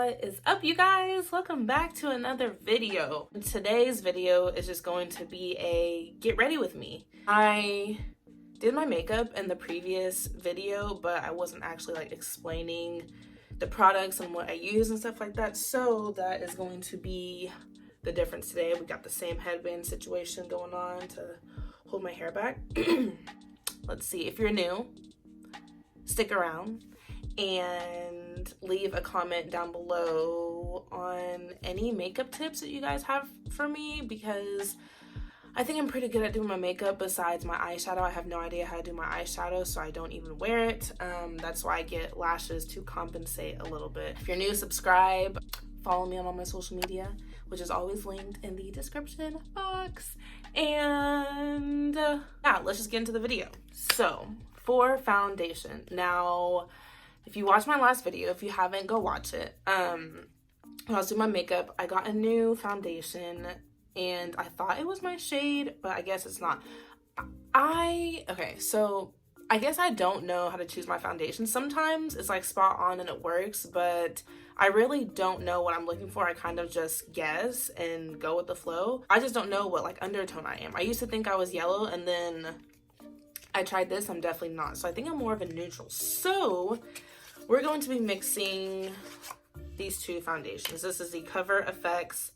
What is up, you guys? Welcome back to another video. Today's video is just going to be a get ready with me. I did my makeup in the previous video, but I wasn't actually like explaining the products and what I use and stuff like that. So that is going to be the difference today. We got the same headband situation going on to hold my hair back. Let's see, if you're new, stick around and leave a comment down below on any makeup tips that you guys have for me, because I think I'm pretty good at doing my makeup. Besides my eyeshadow, I have no idea how to do my eyeshadow, so I don't even wear it. That's why I get lashes to compensate a little bit. If you're new, subscribe, follow me on all my social media, which is always linked in the description box. And yeah, let's just get into the video. So for foundation, now if you watched my last video, if you haven't, go watch it. When I was doing my makeup, I got a new foundation and I thought it was my shade, but I guess it's not. Okay, so I guess I don't know how to choose my foundation. Sometimes it's like spot on and it works, but I really don't know what I'm looking for. I kind of just guess and go with the flow. I just don't know what like undertone I am. I used to think I was yellow, and then I tried this, I'm definitely not. So I think I'm more of a neutral. So we're going to be mixing these two foundations. This is the Cover FX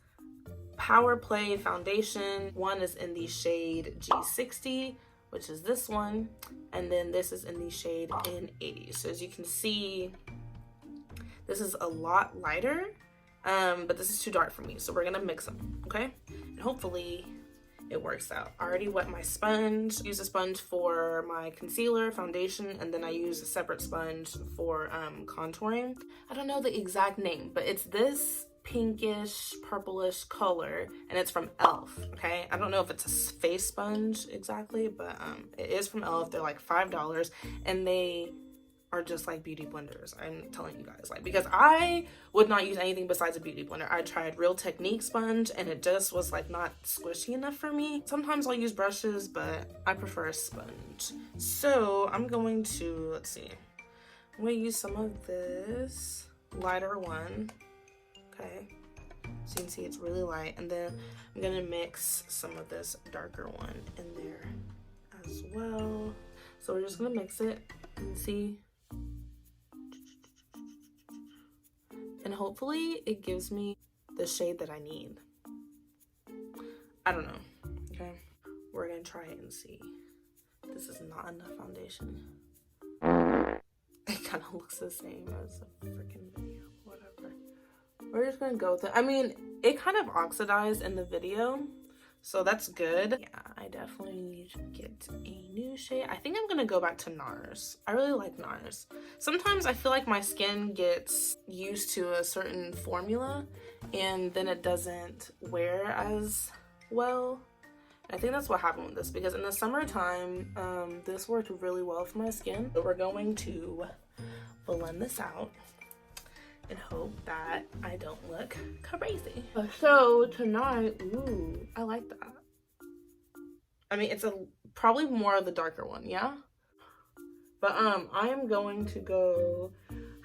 Power Play foundation. One is in the shade G60, which is this one, and then this is in the shade N80. So as you can see, this is a lot lighter, but this is too dark for me. So we're gonna mix them, okay? And hopefully it works out. I already wet my sponge. Use a sponge for my concealer, foundation, and then I use a separate sponge for contouring. I don't know the exact name, but it's this pinkish, purplish color, and it's from e.l.f., okay? I don't know if it's a face sponge exactly, but it is from e.l.f. They're like $5, and they are just like beauty blenders. I'm telling you guys, like, because I would not use anything besides a beauty blender. I tried Real Technique sponge and it just was like not squishy enough for me. Sometimes I'll use brushes, but I prefer a sponge. So I'm going to, let's see, I'm going to use some of this lighter one, okay? So you can see it's really light, and then I'm gonna mix some of this darker one in there as well. So we're just gonna mix it and see. And hopefully it gives me the shade that I need. I don't know, okay? We're gonna try it and see. This is not enough foundation. It kind of looks the same as a freaking video, whatever. We're just gonna go with it. I mean, it kind of oxidized in the video, so that's good. Yeah, I definitely need to get a new shade. I think I'm gonna go back to NARS. I really like NARS. Sometimes I feel like my skin gets used to a certain formula and then it doesn't wear as well. I think that's what happened with this, because in the summertime, this worked really well for my skin. So we're going to blend this out and hope that I don't look crazy. So tonight, ooh, I like that. I mean, it's probably more of the darker one, yeah? But I am going to go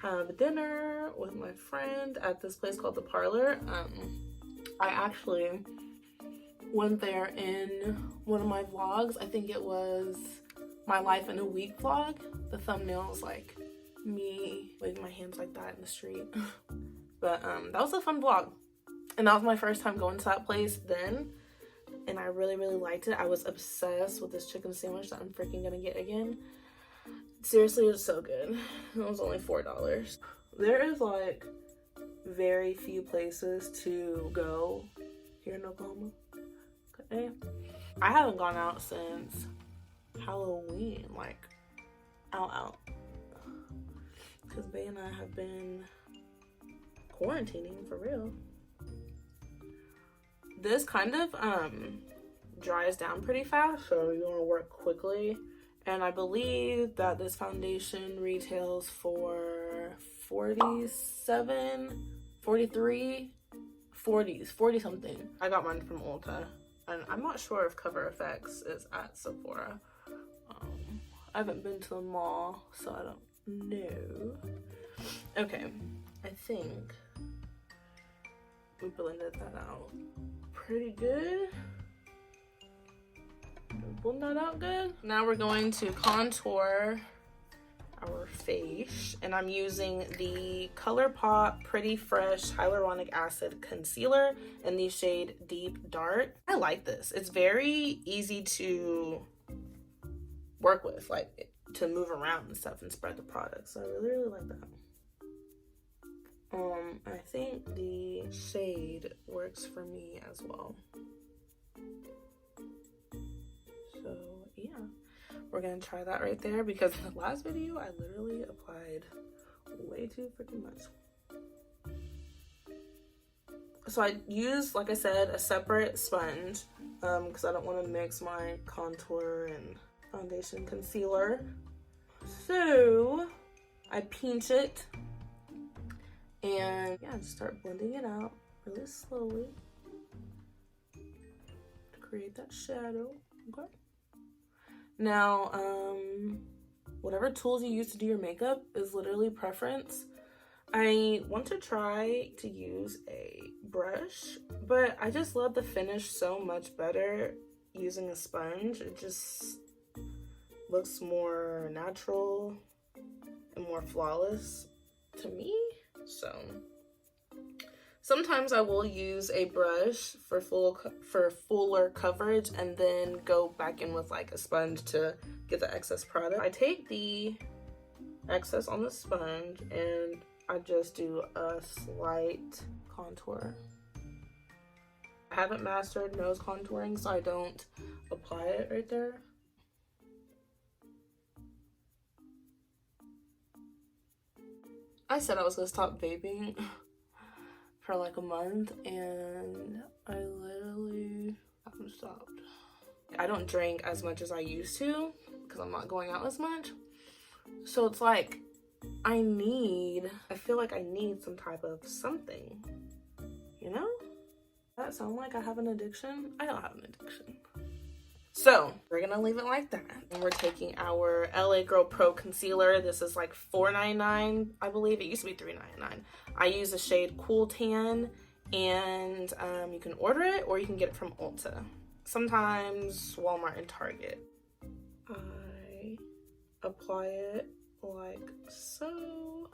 have dinner with my friend at this place called The Parlor. I actually went there in one of my vlogs. I think it was my life in a week vlog. The thumbnail was like me waving my hands like that in the street. But that was a fun vlog, and that was my first time going to that place then, and I really liked it. I was obsessed with this chicken sandwich that I'm freaking gonna get again. Seriously, it was so good. It was only $4. There is like very few places to go here in Oklahoma, okay? I haven't gone out since Halloween, like out. Because Bae and I have been quarantining for real. This kind of dries down pretty fast, so you want to work quickly. And I believe that this foundation retails for $47, $43, $40 something. I got mine from Ulta, and I'm not sure if Cover FX is at Sephora. I haven't been to the mall, so I don't know. Okay, I think We blended that out pretty good. Blend that out good. Now we're going to contour our face, and I'm using the ColourPop Pretty Fresh Hyaluronic Acid Concealer in the shade Deep Dark. I like this. It's very easy to work with, like to move around and stuff and spread the product. So I really like that. I think the shade works for me as well. So yeah, we're gonna try that right there, because in the last video I literally applied way too freaking much. So I used, like I said, a separate sponge because I don't want to mix my contour and foundation concealer. So I pinch it and yeah, just start blending it out really slowly to create that shadow. Okay. Now, whatever tools you use to do your makeup is literally preference. I want to try to use a brush, but I just love the finish so much better using a sponge. It just looks more natural and more flawless to me. So sometimes I will use a brush for fuller coverage and then go back in with like a sponge to get the excess product. I take the excess on the sponge and I just do a slight contour. I haven't mastered nose contouring, so I don't apply it right there. I said I was gonna stop vaping for like a month, and I literally haven't stopped. I don't drink as much as I used to because I'm not going out as much. So it's like I feel like I need some type of something, you know? Does that sound like I have an addiction? I don't have an addiction. So we're gonna leave it like that. And we're taking our LA Girl Pro Concealer. This is like $4.99, I believe. It used to be $3.99. I use the shade Cool Tan, and you can order it or you can get it from Ulta. Sometimes Walmart and Target. I apply it like so.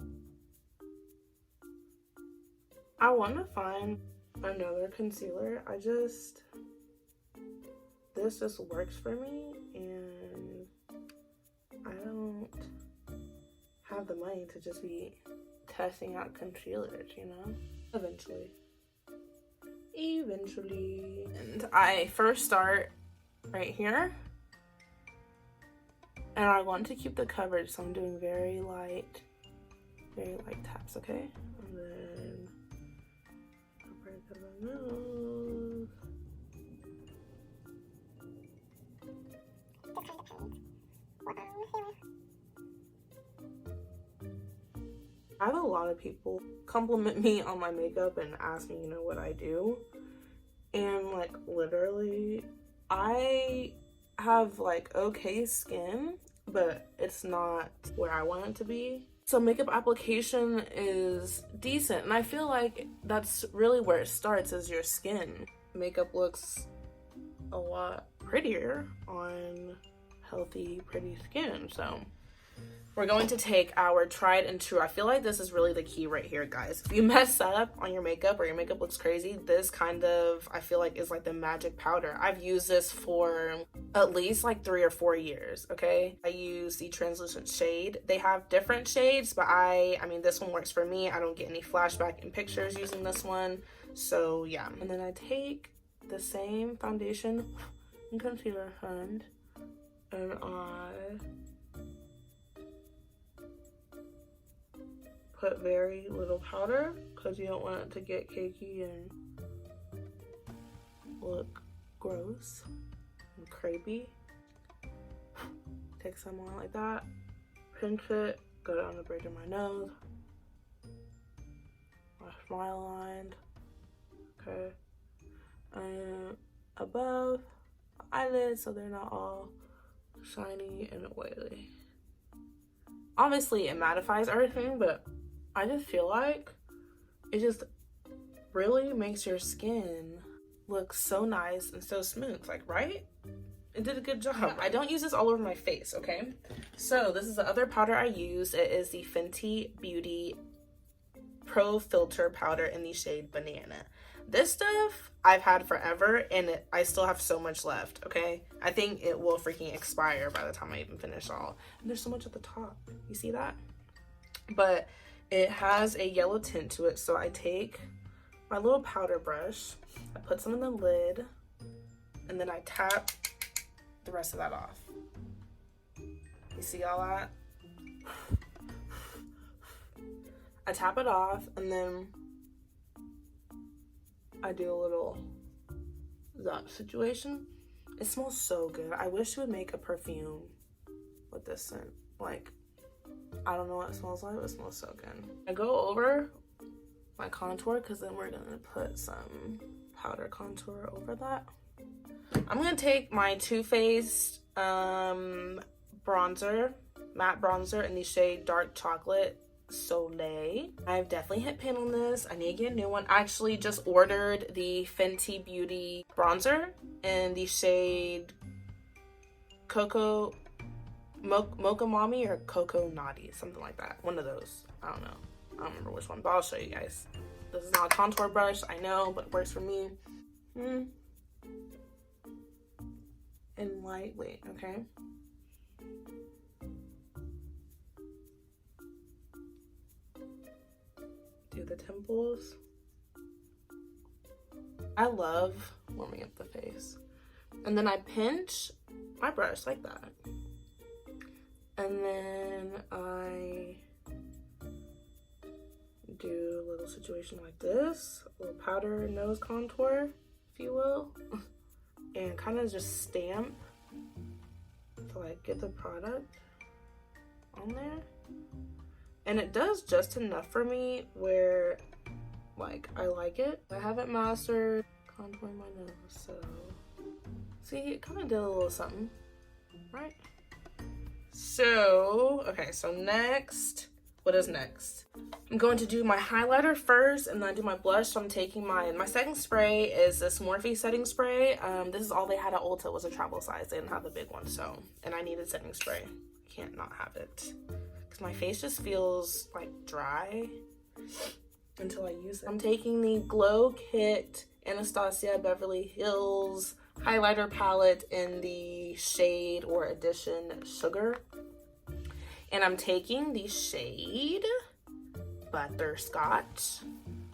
I want to find another concealer. This just works for me, and I don't have the money to just be testing out concealers, you know? Eventually. And I first start right here, and I want to keep the coverage, so I'm doing very light taps, okay? And then right to the nose. I have a lot of people compliment me on my makeup and ask me, you know, what I do. And like literally, I have like okay skin, but it's not where I want it to be. So makeup application is decent, and I feel like that's really where it starts, is your skin. Makeup looks a lot prettier on healthy, pretty skin. So we're going to take our tried and true. I feel like this is really the key right here, guys. If you mess up on your makeup or your makeup looks crazy, this kind of, I feel like, is like the magic powder. I've used this for at least like 3 or 4 years, okay? I use the translucent shade. They have different shades, but I mean, this one works for me. I don't get any flashback in pictures using this one. So yeah. And then I take the same foundation and concealer hand, and I put very little powder because you don't want it to get cakey and look gross and crepey. Take some on like that, pinch it, go down the bridge of my nose, my smile line, okay, and above the eyelids so they're not all shiny and oily. Obviously it mattifies everything, but I just feel like it just really makes your skin look so nice and so smooth, like, right? It did a good job. I don't use this all over my face, okay? So this is the other powder I use. It is the Fenty Beauty Pro Filter powder in the shade Banana. This stuff I've had forever, and I still have so much left, okay? I think it will freaking expire by the time I even finish all. And there's so much at the top. You see that? But it has a yellow tint to it, so I take my little powder brush, I put some in the lid, and then I tap the rest of that off. You see all that? I tap it off, and then I do a little that situation. It smells so good. I wish you would make a perfume with this scent. Like, I don't know what it smells like, but it smells so good. I go over my contour because then we're gonna put some powder contour over that. I'm gonna take my Too Faced bronzer, matte bronzer in the shade Dark Chocolate Soleil. I've definitely hit pan on this. I need to get a new one. I actually just ordered the Fenty Beauty bronzer in the shade Cocoa Mocha Mommy or Cocoa Naughty, something like that. One of those. I don't know. I don't remember which one, but I'll show you guys. This is not a contour brush, I know, but it works for me. And lightweight, okay? Do the temples. I love warming up the face. And then I pinch my brush like that. And then I do a little situation like this, a little powder nose contour, if you will, and kind of just stamp to like get the product on there. And it does just enough for me where like I like it. I haven't mastered contouring my nose, so see, it kind of did a little something, right? So, okay, so next, what is next? I'm going to do my highlighter first and then I do my blush. So I'm taking my setting spray is this Morphe setting spray. This is all they had at Ulta, was a travel size. They didn't have the big one, so, and I needed setting spray. Can't not have it. Because my face just feels like dry until I use it. I'm taking the Glow Kit Anastasia Beverly Hills highlighter palette in the shade or edition Sugar. And I'm taking the shade Butterscotch,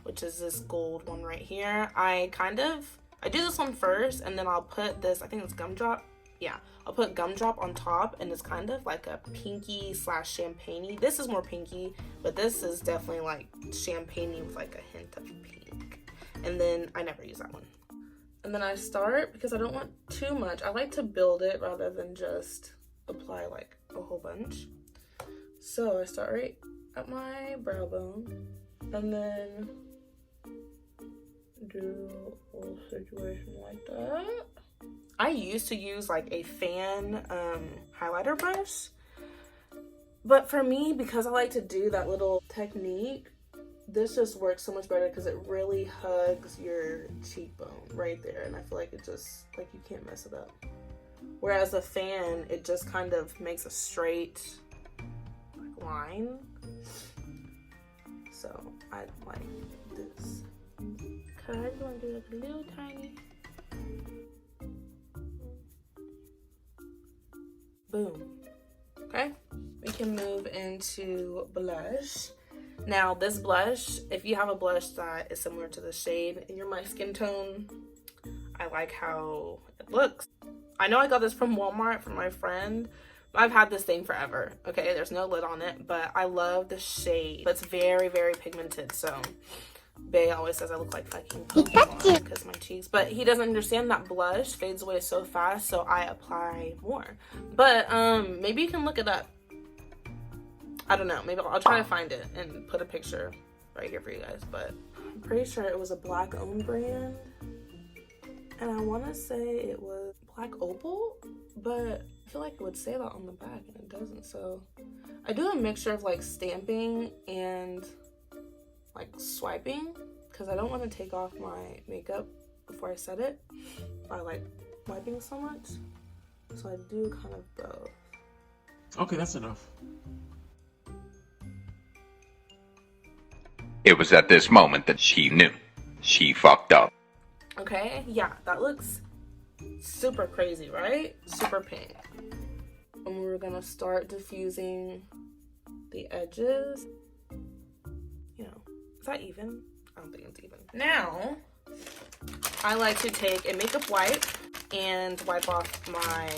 which is this gold one right here. I do this one first and then I'll put this, I think it's Gumdrop. Yeah, I'll put Gumdrop on top and it's kind of like a pinky slash champagne-y. This is more pinky, but this is definitely like champagne-y with like a hint of pink. And then I never use that one. And then I start, because I don't want too much, I like to build it rather than just apply like a whole bunch. So I start right at my brow bone and then do a little situation like that. I used to use like a fan highlighter brush, but for me, because I like to do that little technique, this just works so much better because it really hugs your cheekbone right there, and I feel like it just, like, you can't mess it up. Whereas a fan, it just kind of makes a straight like line. So I like this. Cause I'm gonna do like a little tiny. Boom. Okay, we can move into blush. Now this blush, if you have a blush that is similar to the shade and you're my skin tone, I like how it looks. I know I got this from Walmart from my friend. I've had this thing forever, okay? There's no lid on it, but I love the shade. It's very, very pigmented, so Bae always says I look like fucking Pokemon because my cheeks. But he doesn't understand that blush fades away so fast, so I apply more. But maybe you can look it up. I don't know. Maybe I'll try to find it and put a picture right here for you guys. But I'm pretty sure it was a Black-owned brand. And I want to say it was Black Opal, but I feel like it would say that on the back and it doesn't. So I do a mixture of like stamping and like swiping, because I don't want to take off my makeup before I set it by like wiping so much. So I do kind of both. Okay, that's enough. It was at this moment that she knew. She fucked up. Okay, yeah, that looks super crazy, right? Super pink. And we're gonna start diffusing the edges. You know, is that even? I don't think it's even. Now, I like to take a makeup wipe and wipe off my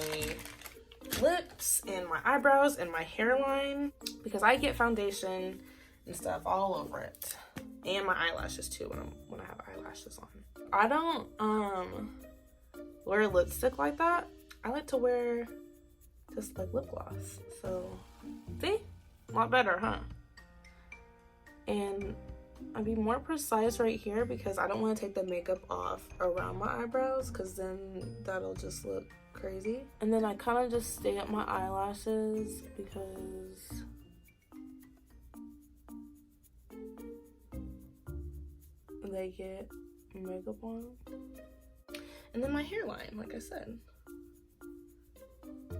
lips and my eyebrows and my hairline because I get foundation and stuff all over it. And my eyelashes too when I have eyelashes on. I don't wear lipstick like that. I like to wear just like lip gloss. So see? A lot better, huh? And I'd be more precise right here because I don't want to take the makeup off around my eyebrows because then that'll just look crazy. And then I kind of just stamp my eyelashes because they get makeup on. And then my hairline, like I said.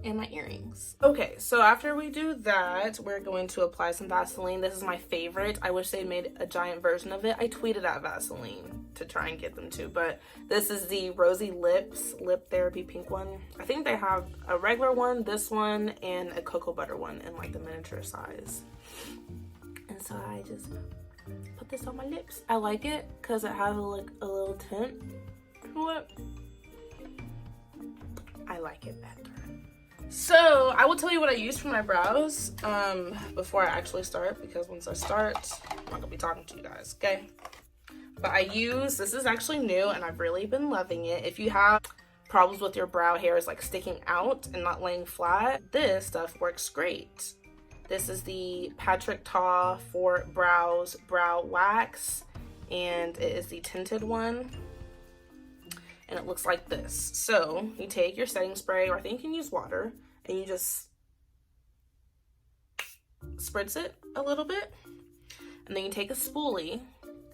And my earrings. Okay, so after we do that, we're going to apply some Vaseline. This is my favorite. I wish they made a giant version of it. I tweeted at Vaseline to try and get them to, but this is the Rosy Lips Lip Therapy pink one. I think they have a regular one, this one, and a cocoa butter one in like the miniature size. And so I just put this on my lips. I like it because it has like a little tint to it. I like it better. So I will tell you what I use for my brows before I actually start, because once I start, I'm not gonna be talking to you guys, okay? But I use, this is actually new and I've really been loving it. If you have problems with your brow hairs like sticking out and not laying flat, this stuff works great. This is the Patrick Ta for Brows Brow Wax, and it is the tinted one. And it looks like this. So you take your setting spray, or I think you can use water, and you just spritz it a little bit. And then you take a spoolie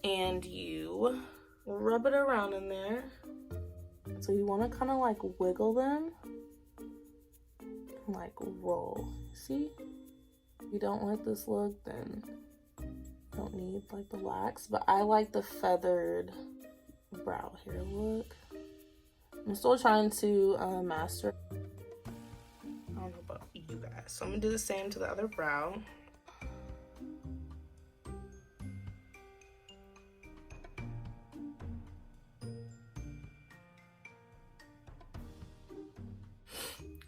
and you rub it around in there. So you want to kind of like wiggle them and like roll. See? If you don't like this look, then you don't need like the wax. But I like the feathered brow hair look. I'm still trying to master. I don't know about you guys. So I'm gonna do the same to the other brow.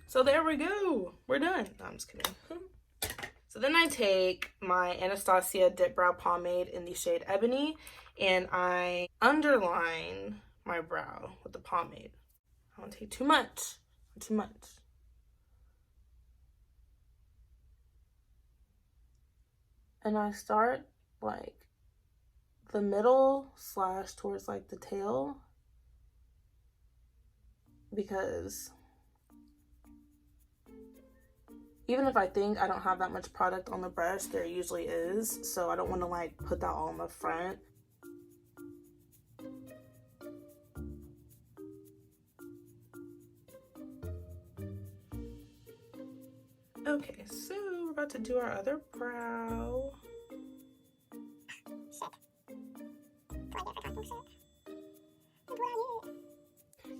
So there we go. We're done. No, I'm just kidding. So then I take my Anastasia Dip Brow Pomade in the shade Ebony, and I underline my brow with the pomade. I don't take too much. Too much. And I start like the middle / towards like the tail, because even if I think I don't have that much product on the brush, there usually is. So I don't want to like put that all in the front. Okay, so we're about to do our other brow.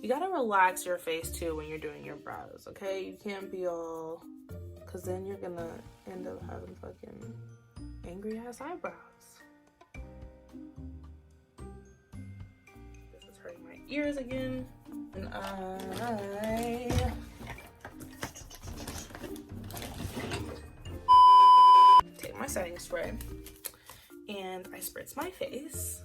You gotta relax your face too when you're doing your brows, okay? You can't be all, because then you're gonna end up having fucking angry ass eyebrows. This is hurting my ears again. And I take my setting spray and I spritz my face.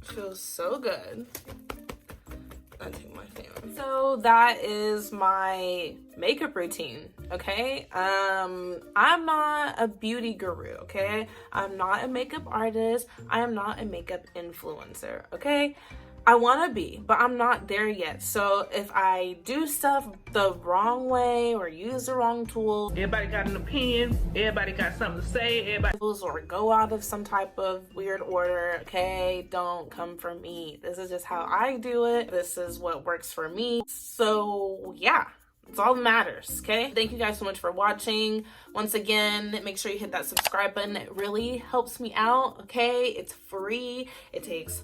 Feels so good. I take my fan. So that is my makeup routine, okay? I'm not a beauty guru, okay? I'm not a makeup artist. I am not a makeup influencer, okay? I want to be, but I'm not there yet. So if I do stuff the wrong way or use the wrong tools, everybody got an opinion, everybody got something to say, everybody, or go out of some type of weird order, okay, don't come for me. This is just how I do it. This is what works for me. So yeah, it's all that matters, okay? Thank you guys so much for watching. Once again, make sure you hit that subscribe button. It really helps me out, okay? It's free. It takes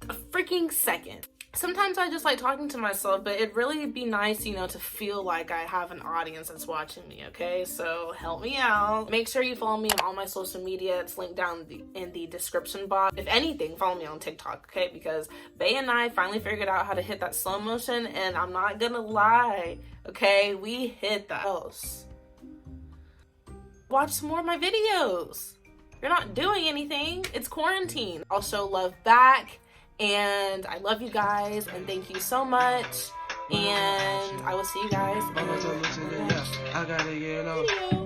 a freaking second. Sometimes I just like talking to myself, but it'd really be nice, you know, to feel like I have an audience that's watching me, okay? So help me out. Make sure you follow me on all my social media. It's linked down in the description box. If anything, follow me on TikTok, okay? Because Bae and I finally figured out how to hit that slow motion, and I'm not gonna lie, okay? We hit the house. Watch some more of my videos. You're not doing anything. It's quarantine. I'll show love back. And I love you guys, and thank you so much. And I will see you guys in the next video.